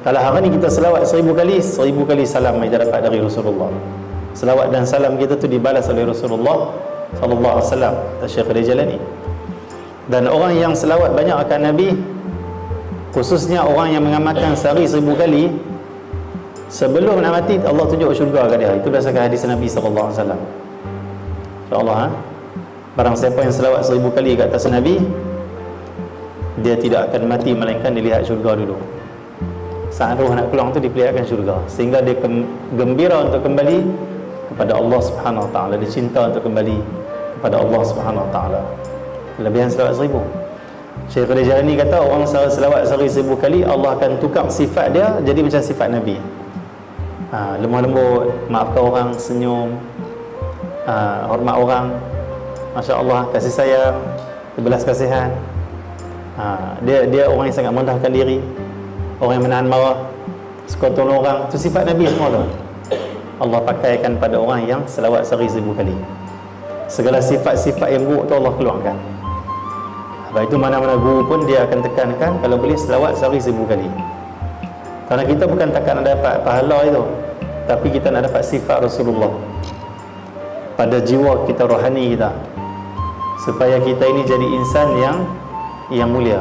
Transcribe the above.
Kalau hari ni kita selawat 1000 kali, 1000 kali salam kita dapat dari Rasulullah. Selawat dan salam kita tu dibalas oleh Rasulullah sallallahu alaihi wasallam, Syekh Jalani. Dan orang yang selawat banyak akan Nabi, khususnya orang yang mengamalkan sehari 1000 kali, sebelum nak mati Allah tunjuk syurga kat dia. Itu berdasarkan hadis Nabi sallallahu alaihi wasallam. InsyaAllah, barang siapa yang selawat 1000 kali ke atas Nabi, dia tidak akan mati melainkan dilihat syurga dulu. Saat roh nak keluar tu diperlihatkan syurga, sehingga dia gembira untuk kembali kepada Allah Subhanahu Wa Taala. Dia cinta untuk kembali kepada Allah Subhanahu Wa Taala. Kelebihan selawat 1000. Syekh Jalani kata orang selawat sehari 1000 kali, Allah akan tukar sifat dia jadi macam sifat Nabi. Lemah lembut, maafkan orang, senyum, hormat orang, Masya Allah, kasih sayang, berbelas kasihan. Dia orang yang sangat merendahkan diri, orang yang menahan marah, suka tolong orang. Itu sifat Nabi semua tu. Allah pakaikan pada orang yang selawat sehari 1000 kali. Segala sifat-sifat yang buruk tu Allah keluarkan. Sebab itu mana-mana guru pun dia akan tekankan kalau boleh selawat sehari 1000 kali. Kerana kita bukan takkan nak dapat pahala itu, tapi kita nak dapat sifat Rasulullah pada jiwa kita, rohani kita, supaya kita ini jadi insan yang mulia.